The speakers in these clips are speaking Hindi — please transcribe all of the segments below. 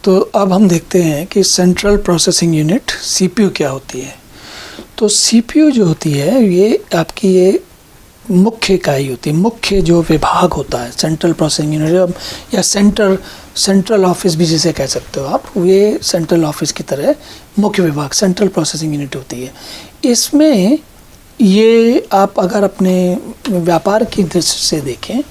तो अब हम देखते हैं कि सेंट्रल प्रोसेसिंग यूनिट सीपीयू क्या होती है। तो सीपीयू जो होती है ये आपकी ये मुख्य इकाई होती है, मुख्य जो विभाग होता है सेंट्रल प्रोसेसिंग यूनिट, या सेंट्रल ऑफिस भी जिसे कह सकते हो आप, ये सेंट्रल ऑफिस की तरह मुख्य विभाग सेंट्रल प्रोसेसिंग यूनिट होती है। इसमें ये आप अगर अपने व्यापार की दृष्टि से देखें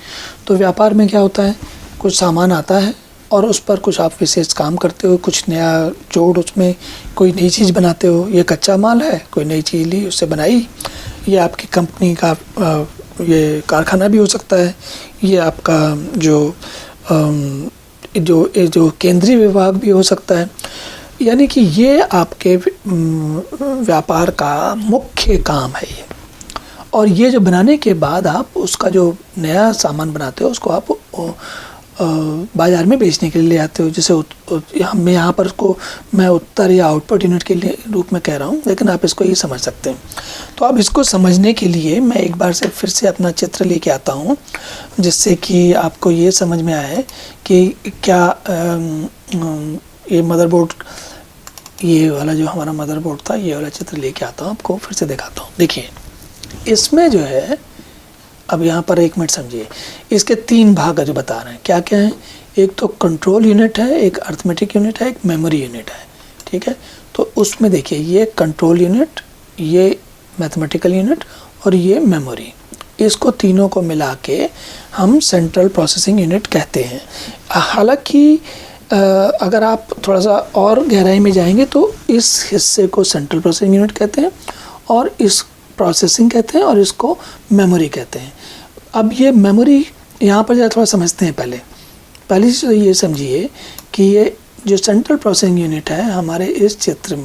तो व्यापार में क्या होता है, कुछ सामान आता है और उस पर कुछ आप विशेष काम करते हो, कुछ नया जोड़ उसमें कोई नई चीज़ बनाते हो। ये कच्चा माल है, कोई नई चीज़ ली उससे बनाई, ये आपकी कंपनी का ये कारखाना भी हो सकता है, ये आपका जो केंद्रीय विभाग भी हो सकता है। यानी कि ये आपके व्यापार का मुख्य काम है ये। और ये जो बनाने के बाद आप उसका जो नया सामान बनाते हो उसको आप बाज़ार में बेचने के लिए ले आते हो। जैसे मैं यहाँ पर उसको मैं उत्तर या आउटपुट यूनिट के लिए रूप में कह रहा हूँ, लेकिन आप इसको ये समझ सकते हैं। तो अब इसको समझने के लिए मैं एक बार से फिर से अपना चित्र लेके आता हूँ, जिससे कि आपको ये समझ में आए कि क्या ये मदरबोर्ड, ये वाला जो हमारा मदरबोर्ड था, ये वाला चित्र लेके आता हूँ, आपको फिर से दिखाता हूँ। देखिए इसमें जो है, अब यहाँ पर एक मिनट समझिए, इसके 3 भाग जो बता रहे हैं क्या क्या हैं। एक तो कंट्रोल यूनिट है, एक अर्थमेटिक यूनिट है, एक मेमोरी यूनिट है, ठीक है। तो उसमें देखिए ये कंट्रोल यूनिट, ये मैथमेटिकल यूनिट और ये मेमोरी, इसको तीनों को मिला के हम सेंट्रल प्रोसेसिंग यूनिट कहते हैं। हालांकि अगर आप थोड़ा सा और गहराई में जाएंगे तो इस हिस्से को सेंट्रल प्रोसेसिंग यूनिट कहते हैं और इस प्रोसेसिंग कहते हैं और इसको मेमोरी कहते हैं। अब ये मेमोरी यहाँ पर जरा थोड़ा समझते हैं। पहले से ये समझिए कि ये जो सेंट्रल प्रोसेसिंग यूनिट है हमारे इस चित्र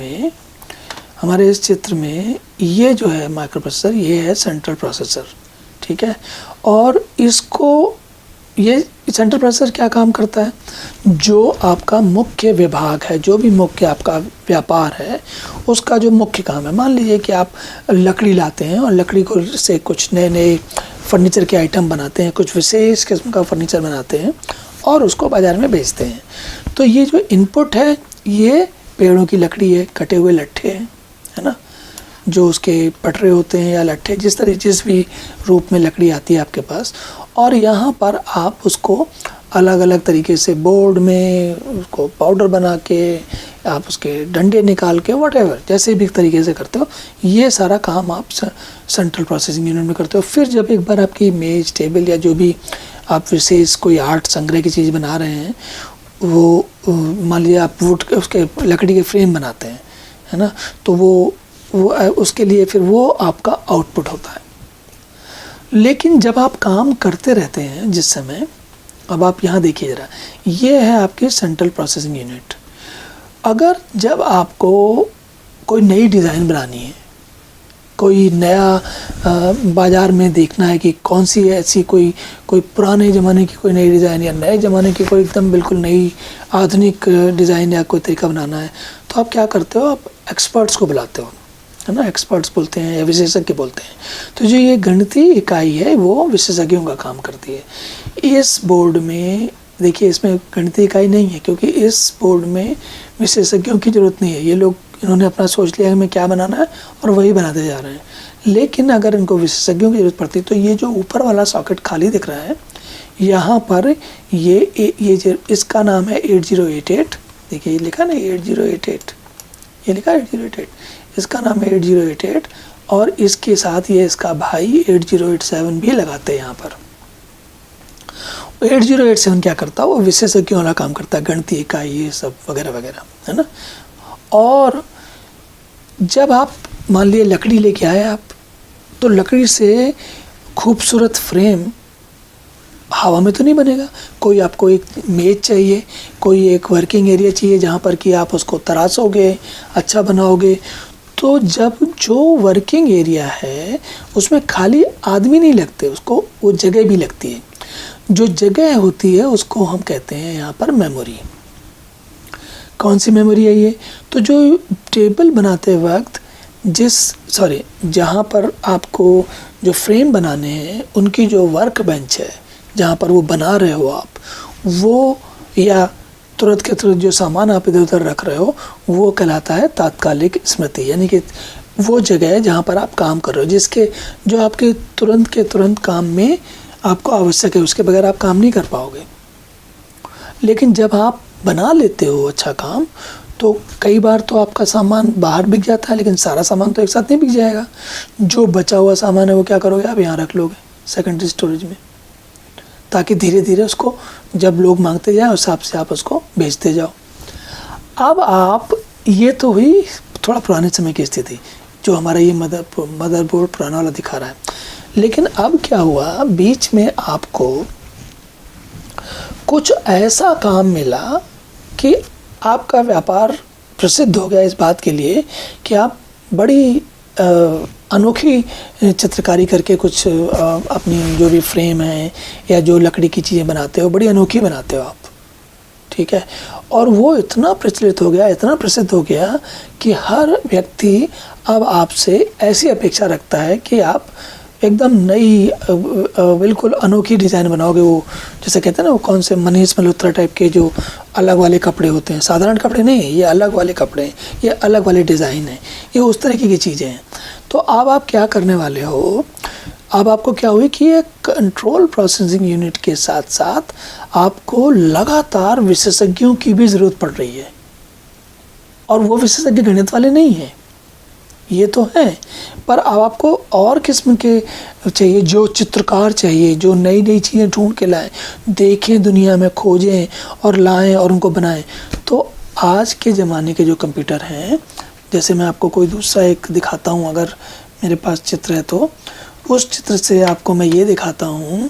में ये जो है माइक्रो प्रोसेसर, ये है सेंट्रल प्रोसेसर, ठीक है। और इसको ये सेंट्रल प्रोसेसर क्या काम करता है, जो आपका मुख्य विभाग है, जो भी मुख्य आपका व्यापार है उसका जो मुख्य काम है। मान लीजिए कि आप लकड़ी लाते हैं और लकड़ी को से कुछ नए फर्नीचर के आइटम बनाते हैं, कुछ विशेष किस्म का फर्नीचर बनाते हैं और उसको बाज़ार में बेचते हैं। तो ये जो इनपुट है ये पेड़ों की लकड़ी है, कटे हुए लट्ठे हैं, है ना, जो उसके पटरे होते हैं या लट्ठे, जिस भी रूप में लकड़ी आती है आपके पास। और यहाँ पर आप उसको अलग अलग तरीके से बोर्ड में उसको पाउडर बना के, आप उसके डंडे निकाल के, व्हाटएवर जैसे भी तरीके से करते हो, ये सारा काम आप सेंट्रल प्रोसेसिंग यूनिट में करते हो। फिर जब एक बार आपकी मेज, टेबल या जो भी आप विशेष कोई आर्ट संग्रह की चीज़ बना रहे हैं, वो मान लीजिए आप वुड के उसके लकड़ी के फ्रेम बनाते हैं, है ना, तो वो उसके लिए फिर वो आपका आउटपुट होता है। लेकिन जब आप काम करते रहते हैं जिस समय, अब आप यहाँ देखिए ज़रा, ये है आपकी सेंट्रल प्रोसेसिंग यूनिट। अगर जब आपको कोई नई डिज़ाइन बनानी है, कोई नया बाज़ार में देखना है कि कौन सी ऐसी कोई पुराने ज़माने की कोई नई डिज़ाइन या नए ज़माने की कोई एकदम बिल्कुल नई आधुनिक डिज़ाइन या कोई तरीका बनाना है, तो आप क्या करते हो, आप एक्सपर्ट्स को बुलाते हो, है ना, एक्सपर्ट्स बोलते हैं या विशेषज्ञ बोलते हैं। तो जो ये गणितीय इकाई है वो विशेषज्ञों का काम करती है। इस बोर्ड में देखिए, इसमें गणितीय इकाई नहीं है क्योंकि इस बोर्ड में विशेषज्ञों की ज़रूरत नहीं है। ये लोग, इन्होंने अपना सोच लिया है हमें क्या बनाना है और वही बनाते जा रहे हैं। लेकिन अगर इनको विशेषज्ञों की ज़रूरत पड़ती तो ये जो ऊपर वाला सॉकेट खाली दिख रहा है, यहाँ पर ये इसका नाम है 8088। देखिए ये लिखा ना 8088, ये लिखा 8088, इसका नाम है 8088 और इसके साथ ये इसका भाई 8087 भी लगाते हैं यहाँ पर। 8087 क्या करता है, वो विशेषज्ञों वाला काम करता है, गणितीय इकाई ये सब वगैरह वगैरह, है ना। और जब आप मान लिए लकड़ी लेके आए आप, तो लकड़ी से खूबसूरत फ्रेम हवा में तो नहीं बनेगा। कोई आपको एक मेज चाहिए, कोई एक वर्किंग एरिया चाहिए जहाँ पर कि आप उसको तराशोगे, अच्छा बनाओगे। तो जब जो वर्किंग एरिया है उसमें खाली आदमी नहीं लगते, उसको वो जगह भी लगती है। जो जगह होती है उसको हम कहते हैं यहाँ पर मेमोरी। कौन सी मेमोरी है ये, तो जो टेबल बनाते वक्त जहाँ पर आपको जो फ्रेम बनाने हैं उनकी जो वर्क बेंच है, जहाँ पर वो बना रहे हो आप, वो या तुरंत के तुरंत जो सामान आप इधर उधर रख रहे हो वो कहलाता है तात्कालिक स्मृति, यानी कि वो जगह है जहाँ पर आप काम कर रहे हो, जिसके जो आपके तुरंत के तुरंत काम में आपको आवश्यक है, उसके बगैर आप काम नहीं कर पाओगे। लेकिन जब आप बना लेते हो अच्छा काम, तो कई बार तो आपका सामान बाहर बिक जाता है, लेकिन सारा सामान तो एक साथ नहीं बिक जाएगा। जो बचा हुआ सामान है वो क्या करोगे, आप यहाँ रख लोगे सेकेंडरी स्टोरेज में, ताकि धीरे धीरे उसको जब लोग मांगते जाएं उस हिसाब से आप उसको बेचते जाओ। अब आप, ये तो हुई थोड़ा पुराने समय की स्थिति, जो हमारा ये मदरबोर्ड पुराना वाला दिखा रहा है। लेकिन अब क्या हुआ, बीच में आपको कुछ ऐसा काम मिला कि आपका व्यापार प्रसिद्ध हो गया इस बात के लिए कि आप बड़ी अनोखी चित्रकारी करके कुछ अपनी जो भी फ्रेम है या जो लकड़ी की चीज़ें बनाते हो, बड़ी अनोखी बनाते हो आप, ठीक है। और वो इतना प्रचलित हो गया, इतना प्रसिद्ध हो गया कि हर व्यक्ति अब आपसे ऐसी अपेक्षा रखता है कि आप एकदम नई बिल्कुल अनोखी डिज़ाइन बनाओगे। वो जैसे कहते हैं ना, वो कौन से मनीष मल्होत्रा टाइप के जो अलग वाले कपड़े होते हैं, साधारण कपड़े नहीं है, ये अलग वाले कपड़े हैं, ये अलग वाले डिज़ाइन है, ये उस तरीके की चीज़ें हैं। तो अब आप क्या करने वाले हो, अब आपको क्या हुई कि ये कंट्रोल प्रोसेसिंग यूनिट के साथ साथ आपको लगातार विशेषज्ञों की भी ज़रूरत पड़ रही है। और वो विशेषज्ञ गणित वाले नहीं हैं, ये तो है, पर अब आपको और किस्म के चाहिए, जो चित्रकार चाहिए, जो नई नई चीज़ें ढूंढ के लाएं, देखें दुनिया में, खोजें और लाएं और उनको बनाएं। तो आज के ज़माने के जो कंप्यूटर हैं, जैसे मैं आपको कोई दूसरा एक दिखाता हूँ, अगर मेरे पास चित्र है तो उस चित्र से आपको मैं ये दिखाता हूँ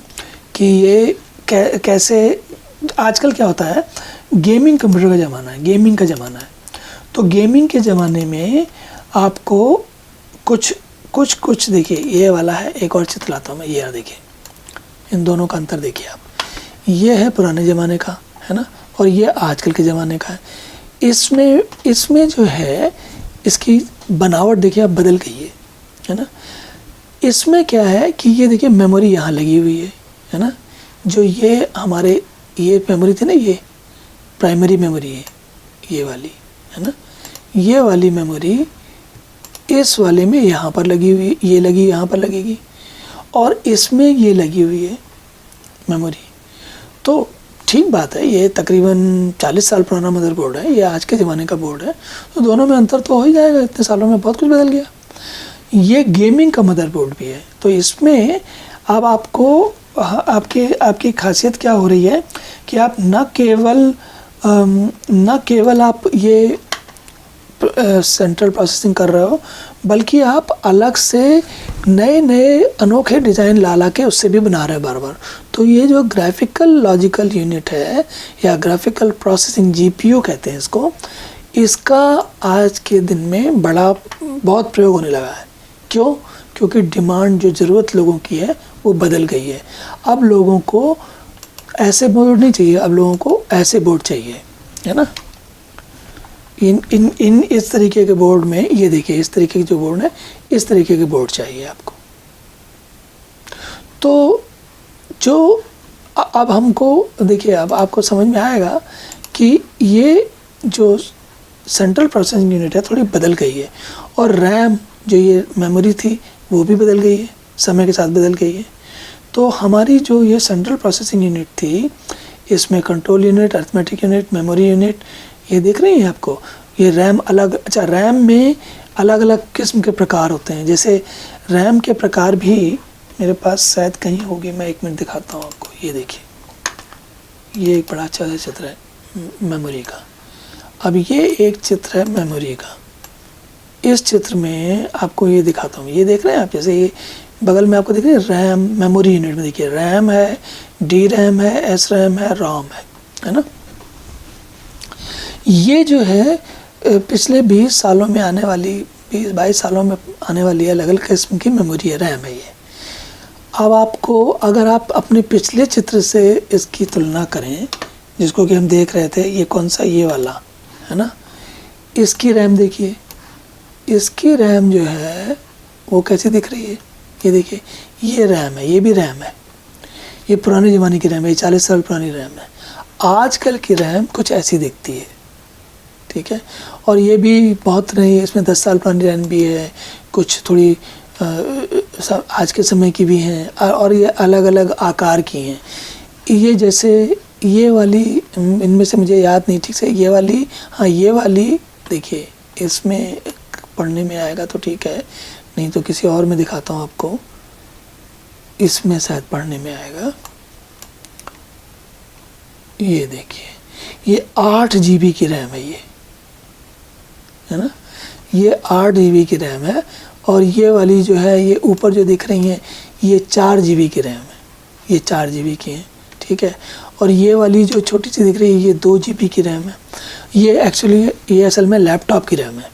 कि ये कैसे आजकल क्या होता है, गेमिंग कंप्यूटर का ज़माना है, गेमिंग का ज़माना है। तो गेमिंग के ज़माने में आपको कुछ देखिए, ये वाला है, एक और चित्र लाता हूँ मैं, ये देखिए, इन दोनों का अंतर देखिए आप, ये है पुराने ज़माने का, है ना, और ये आजकल के ज़माने का है। इसमें जो है इसकी बनावट देखिए आप बदल गई है ना। इसमें क्या है कि ये देखिए मेमोरी यहाँ लगी हुई है ना, जो ये हमारे ये मेमोरी थी ना, ये प्राइमरी मेमोरी है ये वाली, है ना, ये वाली मेमोरी इस वाले में यहाँ पर लगी हुई, ये लगी यहाँ पर लगेगी, और इसमें ये लगी हुई है मेमोरी। तो ठीक बात है, ये तकरीबन 40 साल पुराना मदरबोर्ड है, ये आज के ज़माने का बोर्ड है, तो दोनों में अंतर तो हो ही जाएगा, इतने सालों में बहुत कुछ बदल गया। ये गेमिंग का मदरबोर्ड भी है, तो इसमें अब आपको आपकी खासियत क्या हो रही है कि आप न केवल आप ये सेंट्रल प्रोसेसिंग कर रहे हो, बल्कि आप अलग से नए नए अनोखे डिज़ाइन ला के उससे भी बना रहे हो बार बार। तो ये जो ग्राफिकल लॉजिकल यूनिट है या ग्राफिकल प्रोसेसिंग जीपीयू कहते हैं इसको, इसका आज के दिन में बहुत प्रयोग होने लगा है। क्यों? क्योंकि डिमांड, जो ज़रूरत लोगों की है वो बदल गई है। अब लोगों को ऐसे बोर्ड नहीं चाहिए, अब लोगों को ऐसे बोर्ड चाहिए, है ना। इस तरीके के बोर्ड में, ये देखिए इस तरीके के जो बोर्ड है, इस तरीके के बोर्ड चाहिए आपको। तो जो अब हमको देखिए, अब आपको समझ में आएगा कि ये जो सेंट्रल प्रोसेसिंग यूनिट है थोड़ी बदल गई है, और रैम जो ये मेमोरी थी वो भी बदल गई है, समय के साथ बदल गई है। तो हमारी जो ये सेंट्रल प्रोसेसिंग यूनिट थी, इसमें control unit, arithmetic unit, memory unit, ये देख रही हैं आपको, ये रैम अलग। अच्छा, रैम में अलग अलग किस्म के प्रकार होते हैं। जैसे रैम के प्रकार भी मेरे पास शायद कहीं होगी, मैं एक मिनट दिखाता हूँ आपको। ये देखिए, ये एक बड़ा अच्छा चित्र है मेमोरी का। अब ये एक चित्र है मेमोरी का। इस चित्र में आपको ये दिखाता हूँ, ये देख रहे हैं आप, जैसे ये बगल में आपको दिख रही है रैम, मेमोरी यूनिट में देखिए रैम है, डी रैम है, एस रैम है, रोम है ना। ये जो है पिछले 20 सालों में आने वाली, 20-22 सालों में आने वाली अलग अलग किस्म की मेमोरी है, रैम है ये। अब आपको, अगर आप अपने पिछले चित्र से इसकी तुलना करें, जिसको कि हम देख रहे थे, ये कौन सा, ये वाला है ना, इसकी रैम देखिए, इसकी रैम जो है वो कैसी दिख रही है। ये देखिए, ये रैम है, ये भी रैम है, ये पुराने ज़माने की रैम है, ये 40 साल पुरानी रैम है। आजकल की रैम कुछ ऐसी दिखती है, ठीक है। और ये भी बहुत नहीं, इसमें 10 साल पुरानी रैम भी है, कुछ थोड़ी आज के समय की भी हैं, और ये अलग अलग आकार की हैं। ये जैसे ये वाली, इनमें से मुझे याद नहीं ठीक से, ये वाली, हाँ ये वाली देखिए, इसमें पढ़ने में आएगा तो ठीक है, नहीं तो किसी और में दिखाता हूँ आपको, इसमें शायद पढ़ने में आएगा। ये देखिए, ये 8 GB की रैम है, ये है ना, ये 8 GB की रैम है। और ये वाली जो है, ये ऊपर जो दिख रही हैं, ये 4 GB की रैम है, ये 4 GB की है, ठीक है। और ये वाली जो छोटी सी दिख रही है, ये 2 GB की रैम है। ये एक्चुअली, ये असल में लैपटॉप की रैम है।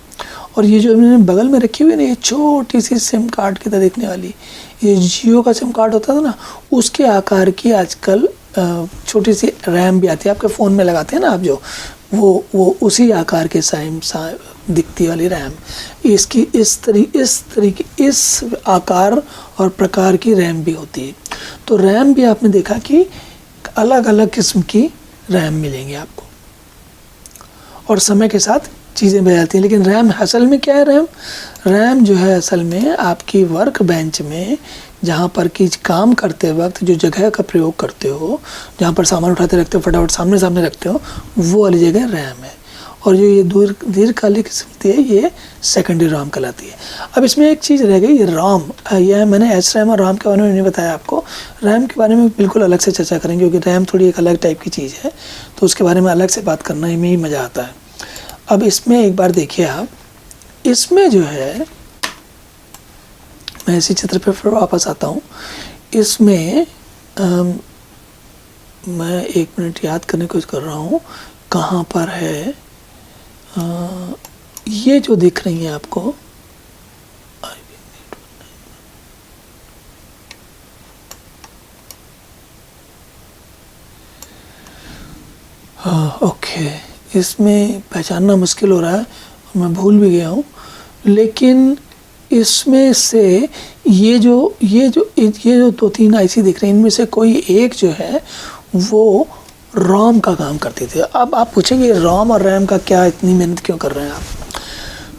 और ये जो मैंने बगल में रखी हुई है ना, ये छोटी सी सिम कार्ड की तरह दिखने वाली, ये जियो का सिम कार्ड होता था ना, उसके आकार की आजकल छोटी सी रैम भी आती है, आपके फ़ोन में लगाते हैं ना आप, जो वो उसी आकार के साइम दिखती वाली रैम, इसकी इस आकार और प्रकार की रैम भी होती है। तो रैम भी आपने देखा कि अलग अलग किस्म की रैम मिलेंगी आपको, और समय के साथ चीज़ें बदलती हैं। लेकिन रैम असल में क्या है? रैम जो है असल में आपकी वर्क बेंच में, जहाँ पर कि काम करते वक्त जो जगह का प्रयोग करते हो, जहाँ पर सामान उठाते रखते हो, फटाफट सामने सामने रखते हो, वो वाली जगह रैम है। और जो ये दीर्घकालिक किस्म है, ये सेकेंडरी रैम कहलाती है। अब इसमें एक चीज़ रह गई, ये रॉम, यह मैंने एस रैम और रॉम के बारे में नहीं बताया आपको। रैम के बारे में बिल्कुल अलग से चर्चा करेंगे, क्योंकि रैम थोड़ी एक अलग टाइप की चीज़ है, तो उसके बारे में अलग से बात करना ही में ही मज़ा आता है। अब इसमें एक बार देखिए आप, इसमें जो है, मैं इसी चित्र पे फिर वापस आता हूँ। इसमें मैं 1 मिनट याद करने की कोशिश कर रहा हूँ, कहाँ पर है। ये जो दिख रही है आपको, हाँ ओके, इसमें पहचानना मुश्किल हो रहा है, मैं भूल भी गया हूँ। लेकिन इसमें से ये जो 2-3 आईसी दिख रही हैं, इनमें से कोई एक जो है वो रॉम का काम करती थी। अब आप पूछेंगे रॉम और रैम का क्या, इतनी मेहनत क्यों कर रहे हैं आप?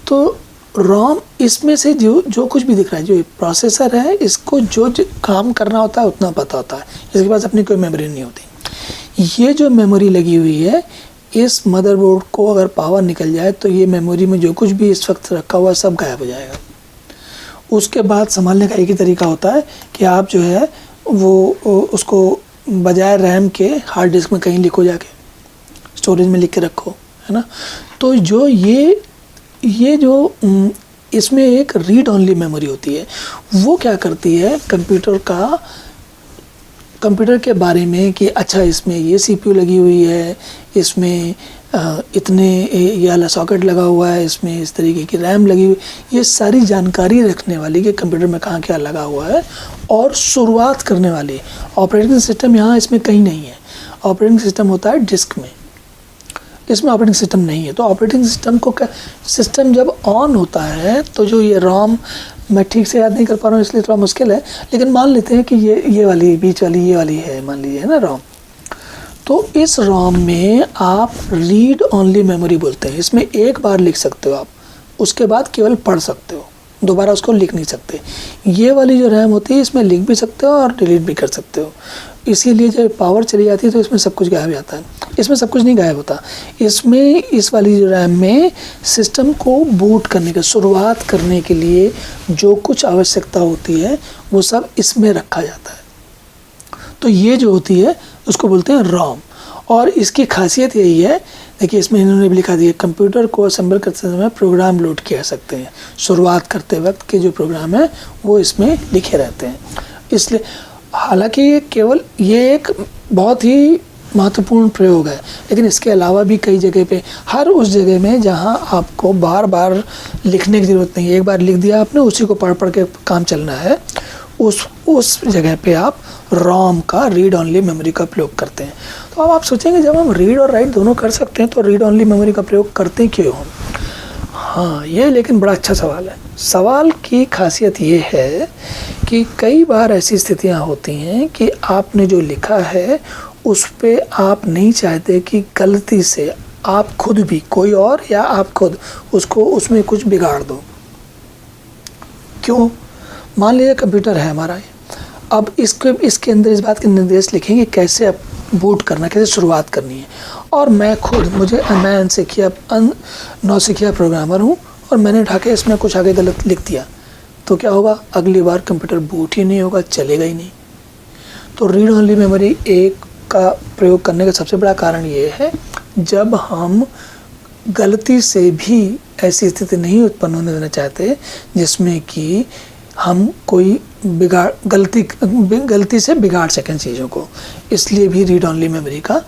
तो रॉम, इसमें से जो कुछ भी दिख रहा है, जो प्रोसेसर है, इसको जो काम करना होता है उतना पता होता है, इसके पास अपनी कोई मेमोरी नहीं होती। ये जो मेमोरी लगी हुई है, इस मदरबोर्ड को अगर पावर निकल जाए तो ये मेमोरी में जो कुछ भी इस वक्त रखा हुआ है सब गायब हो जाएगा। उसके बाद संभालने का एक ही तरीका होता है कि आप जो है वो उसको बजाय रैम के हार्ड डिस्क में कहीं लिखो, जाके स्टोरेज में लिख के रखो, है ना। तो जो ये जो इसमें एक रीड ओनली मेमोरी होती है, वो क्या करती है, कंप्यूटर के बारे में कि अच्छा इसमें ये सीपीयू लगी हुई है, इसमें इतने ये वाला सॉकेट लगा हुआ है, इसमें इस तरीके की रैम लगी हुई, ये सारी जानकारी रखने वाली कि कंप्यूटर में कहाँ क्या लगा हुआ है, और शुरुआत करने वाली ऑपरेटिंग सिस्टम यहाँ इसमें कहीं नहीं है। ऑपरेटिंग सिस्टम होता है डिस्क में, इसमें ऑपरेटिंग सिस्टम नहीं है। तो ऑपरेटिंग सिस्टम जब ऑन होता है तो जो ये रॉम, मैं ठीक से याद नहीं कर पा रहा हूँ इसलिए थोड़ा मुश्किल है, लेकिन मान लेते हैं कि ये वाली बीच वाली, ये वाली है, मान लीजिए, है ना रॉम। तो इस रॉम में आप रीड ओनली मेमोरी बोलते हैं। इसमें एक बार लिख सकते हो आप, उसके बाद केवल पढ़ सकते हो, दोबारा उसको लिख नहीं सकते। ये वाली जो रैम होती है, इसमें लिख भी सकते हो और डिलीट भी कर सकते हो। इसीलिए जब पावर चली जाती है तो इसमें सब कुछ गायब हो जाता है। इसमें सब कुछ नहीं गायब होता, इसमें इस वाली जो रैम में सिस्टम को बूट करने के, शुरुआत करने के लिए जो कुछ आवश्यकता होती है वो सब इसमें रखा जाता है। तो ये जो होती है उसको बोलते हैं रॉम। और इसकी खासियत यही है, देखिए इसमें इन्होंने भी लिखा दिया, कंप्यूटर को असेंबल करते समय प्रोग्राम लोड किया सकते हैं। शुरुआत करते वक्त के जो प्रोग्राम है वो इसमें लिखे रहते हैं। इसलिए हालांकि ये एक बहुत ही महत्वपूर्ण प्रयोग है, लेकिन इसके अलावा भी कई जगह पे, हर उस जगह में जहां आपको बार बार लिखने की ज़रूरत नहीं है, एक बार लिख दिया आपने, उसी को पढ़ के काम चलना है, उस जगह पे आप रॉम का, रीड ओनली मेमोरी का प्रयोग करते हैं। तो अब आप सोचेंगे जब हम रीड और राइट दोनों कर सकते हैं तो रीड ओनली मेमोरी का प्रयोग करते क्यों हम? हाँ, ये लेकिन बड़ा अच्छा सवाल है। सवाल की खासियत ये है कि कई बार ऐसी स्थितियाँ होती हैं कि आपने जो लिखा है उस पे आप नहीं चाहते कि गलती से आप खुद भी, कोई और या आप खुद, उसको उसमें कुछ बिगाड़ दो। क्यों? मान लीजिए कंप्यूटर है हमारा, अब इसके अंदर इस बात के निर्देश लिखेंगे कैसे अब बूट करना, कैसे शुरुआत करनी है। और मैं नौसिखिया प्रोग्रामर हूँ और मैंने उठा के इसमें कुछ आगे गलत लिख दिया, तो क्या होगा? अगली बार कंप्यूटर बूट ही नहीं होगा, चलेगा ही नहीं। तो रीड ओनली मेमोरी एक का प्रयोग करने का सबसे बड़ा कारण ये है, जब हम गलती से भी ऐसी स्थिति नहीं उत्पन्न होने देना चाहते जिसमें कि हम कोई गलती से बिगाड़ सकें चीज़ों को, इसलिए भी रीड ओनली मेमोरी का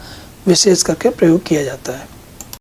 विशेष करके प्रयोग किया जाता है।